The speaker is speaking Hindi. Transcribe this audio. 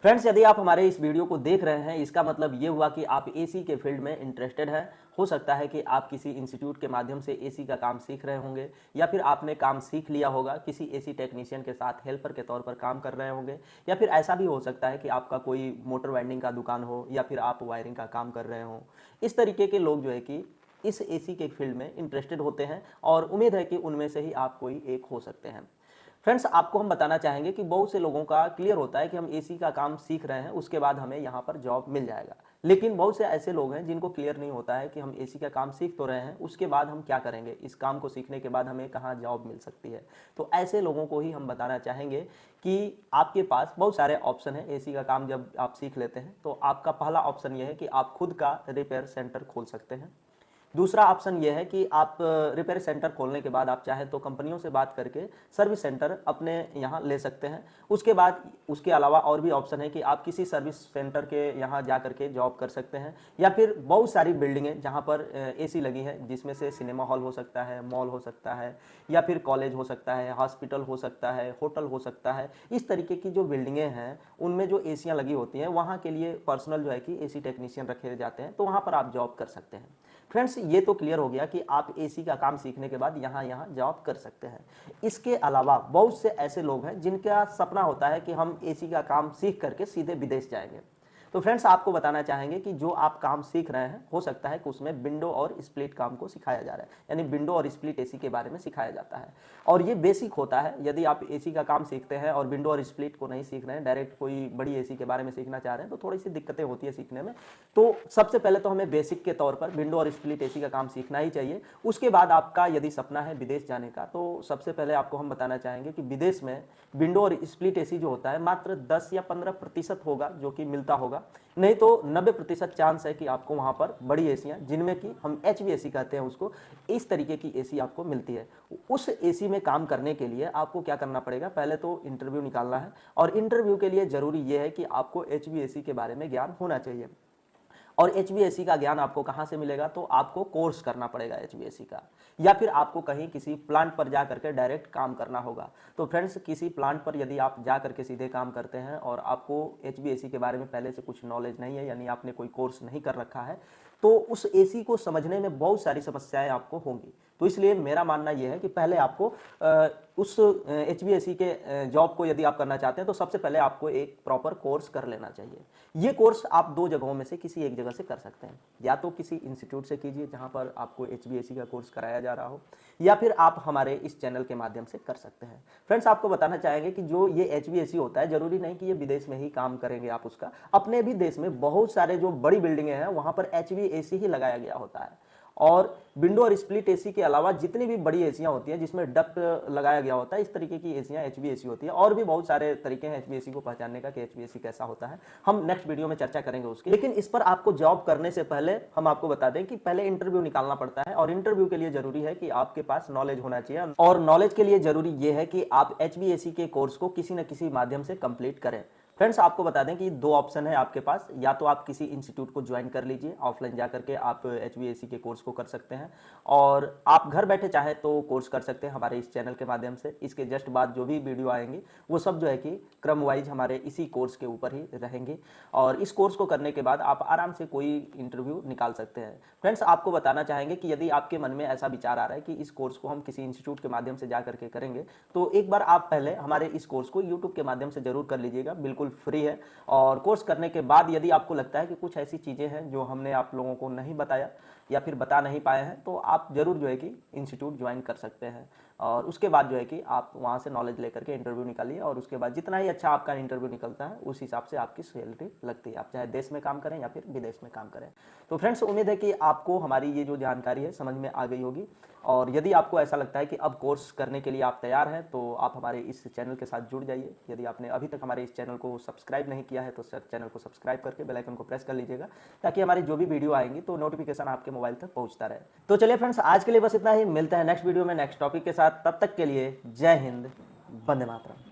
फ्रेंड्स, यदि आप हमारे इस वीडियो को देख रहे हैं, इसका मतलब ये हुआ कि आप एसी के फील्ड में इंटरेस्टेड हैं। हो सकता है कि आप किसी इंस्टीट्यूट के माध्यम से एसी का काम सीख रहे होंगे, या फिर आपने काम सीख लिया होगा, किसी एसी टेक्नीशियन के साथ हेल्पर के तौर पर काम कर रहे होंगे, या फिर ऐसा भी हो सकता है कि आपका कोई मोटर वाइंडिंग का दुकान हो, या फिर आप वायरिंग का काम कर रहे हो। इस तरीके के लोग जो है कि इस एसी के फील्ड में इंटरेस्टेड होते हैं, और उम्मीद है कि उनमें से ही आप कोई एक हो सकते हैं। फ्रेंड्स, आपको हम बताना चाहेंगे कि बहुत से लोगों का क्लियर होता है कि हम एसी का काम सीख रहे हैं, उसके बाद हमें यहाँ पर जॉब मिल जाएगा। लेकिन बहुत से ऐसे लोग हैं जिनको क्लियर नहीं होता है कि हम एसी का काम सीख तो रहे हैं, उसके बाद हम क्या करेंगे, इस काम को सीखने के बाद हमें कहाँ जॉब मिल सकती है। तो ऐसे लोगों को ही हम बताना चाहेंगे कि आपके पास बहुत सारे ऑप्शन हैं। एसी का काम जब आप सीख लेते हैं तो आपका पहला ऑप्शन यह है कि आप खुद का रिपेयर सेंटर खोल सकते हैं। दूसरा ऑप्शन यह है कि आप रिपेयर सेंटर खोलने के बाद आप चाहे तो कंपनियों से बात करके सर्विस सेंटर अपने यहाँ ले सकते हैं। उसके बाद उसके अलावा और भी ऑप्शन है कि आप किसी सर्विस सेंटर के यहाँ जा करके जॉब कर सकते हैं, या फिर बहुत सारी बिल्डिंगें जहाँ पर एसी लगी है, जिसमें से सिनेमा हॉल हो सकता है, मॉल हो सकता है, या फिर कॉलेज हो सकता है, हॉस्पिटल हो सकता है, होटल हो सकता है। इस तरीके की जो बिल्डिंगें हैं उनमें जो एसियाँ लगी होती हैं, वहाँ के लिए पर्सनल जो है कि एसी टेक्नीशियन रखे जाते हैं, तो वहाँ पर आप जॉब कर सकते हैं। फ्रेंड्स, ये तो क्लियर हो गया कि आप एसी का काम सीखने के बाद यहाँ जॉब कर सकते हैं। इसके अलावा बहुत से ऐसे लोग हैं जिनका सपना होता है कि हम एसी का काम सीख करके सीधे विदेश जाएंगे। तो फ्रेंड्स, आपको बताना चाहेंगे कि जो आप काम सीख रहे हैं, हो सकता है कि उसमें विंडो और स्प्लिट काम को सिखाया जा रहा है, यानी विंडो और स्प्लिट एसी के बारे में सिखाया जाता है। और ये बेसिक होता है। यदि आप एसी का काम सीखते हैं और विंडो और स्प्लिट को नहीं सीख रहे हैं, डायरेक्ट कोई बड़ी एसी के बारे में सीखना चाह रहे हैं, तो थोड़ी सी दिक्कतें होती है सीखने में। तो सबसे पहले तो हमें बेसिक के तौर पर विंडो और स्प्लिट एसी का काम सीखना ही चाहिए। उसके बाद आपका यदि सपना है विदेश जाने का, तो सबसे पहले आपको हम बताना चाहेंगे कि विदेश में विंडो और स्प्लिट एसी जो होता है मात्र 10 या 15% होगा जो कि मिलता होगा। नहीं तो 90% चांस है कि आपको वहां पर बड़ी एसियां, जिनमें कि हम HVAC कहते हैं उसको, इस तरीके की एसी आपको मिलती है। उस एसी में काम करने के लिए आपको क्या करना पड़ेगा, पहले तो इंटरव्यू निकालना है। और इंटरव्यू के लिए जरूरी यह है कि आपको HVAC के बारे में ज्ञान होना चाहिए। और HVAC का ज्ञान आपको कहाँ से मिलेगा, तो आपको कोर्स करना पड़ेगा HVAC का, या फिर आपको कहीं किसी प्लांट पर जा करके डायरेक्ट काम करना होगा। तो फ्रेंड्स, किसी प्लांट पर यदि आप जा करके सीधे काम करते हैं और आपको HVAC के बारे में पहले से कुछ नॉलेज नहीं है, यानी आपने कोई कोर्स नहीं कर रखा है, तो उस एसी को समझने में बहुत सारी समस्याएं आपको होंगी। तो इसलिए मेरा मानना यह है कि पहले आपको उस HVAC के जॉब को यदि आप करना चाहते हैं, तो सबसे पहले आपको एक प्रॉपर कोर्स कर लेना चाहिए। ये कोर्स आप दो जगहों में से किसी एक जगह से कर सकते हैं। या तो किसी इंस्टीट्यूट से कीजिए जहां पर आपको HVAC का कोर्स कराया जा रहा हो, या फिर आप हमारे इस चैनल के माध्यम से कर सकते हैं। फ्रेंड्स, आपको बताना चाहेंगे कि जो ये HVAC होता है, जरूरी नहीं कि ये विदेश में ही काम करेंगे आप उसका। अपने भी देश में बहुत सारे जो बड़ी बिल्डिंगें हैं वहां पर HVAC ही लगाया गया होता है। और विंडो और स्प्लिट एसी के अलावा जितनी भी बड़ी एसियां होती हैं जिसमें डक्ट लगाया गया होता है, इस तरीके की एसियां HVAC होती है। और भी बहुत सारे तरीके हैं HVAC को पहचानने का कि HVAC कैसा होता है, हम नेक्स्ट वीडियो में चर्चा करेंगे उसकी। लेकिन इस पर आपको जॉब करने से पहले हम आपको बता दें कि पहले इंटरव्यू निकालना पड़ता है, और इंटरव्यू के लिए जरूरी है कि आपके पास नॉलेज होना चाहिए। और नॉलेज के लिए जरूरी यह है कि आप HVAC के कोर्स को किसी न किसी माध्यम से कंप्लीट करें। फ्रेंड्स, आपको बता दें कि दो ऑप्शन है आपके पास। या तो आप किसी इंस्टीट्यूट को ज्वाइन कर लीजिए, ऑफलाइन जाकर के आप HVAC के कोर्स को कर सकते हैं, और आप घर बैठे चाहे तो कोर्स कर सकते हैं हमारे इस चैनल के माध्यम से। इसके जस्ट बाद जो भी वीडियो आएंगे वो सब जो है कि क्रम वाइज हमारे इसी कोर्स के ऊपर ही रहेंगे, और इस कोर्स को करने के बाद आप आराम से कोई इंटरव्यू निकाल सकते हैं। फ्रेंड्स, आपको बताना चाहेंगे कि यदि आपके मन में ऐसा विचार आ रहा है कि इस कोर्स को हम किसी इंस्टीट्यूट के माध्यम से जा करके करेंगे, तो एक बार आप पहले हमारे इस कोर्स को यूट्यूब के माध्यम से जरूर कर लीजिएगा, बिल्कुल फ्री है। और कोर्स करने के बाद यदि आपको लगता है कि कुछ ऐसी चीज़ें हैं जो हमने आप लोगों को नहीं बताया या फिर बता नहीं पाए हैं, तो आप जरूर जो है कि इंस्टीट्यूट ज्वाइन कर सकते हैं। और उसके बाद जो है कि आप वहाँ से नॉलेज लेकर के इंटरव्यू निकालिए, और उसके बाद जितना ही अच्छा आपका इंटरव्यू निकलता है उस हिसाब से आपकी सैलरी लगती है, आप चाहे देश में काम करें या फिर विदेश में काम करें। तो फ्रेंड्स, उम्मीद है कि आपको हमारी ये जो जानकारी है समझ में आ गई होगी। और यदि आपको ऐसा लगता है कि अब कोर्स करने के लिए आप तैयार हैं, तो आप हमारे इस चैनल के साथ जुड़ जाइए। यदि आपने अभी तक हमारे इस चैनल को सब्सक्राइब नहीं किया है तो चैनल को सब्सक्राइब करके बेल आइकन को प्रेस कर लीजिएगा, ताकि हमारी जो भी वीडियो आएंगी तो नोटिफिकेशन आपके मोबाइल तक पहुंचता रहे। तो चलिए फ्रेंड्स, आज के लिए बस इतना ही। मिलते हैं नेक्स्ट वीडियो में नेक्स्ट टॉपिक के साथ। तब तक के लिए जय हिंद, वंदे मातरम।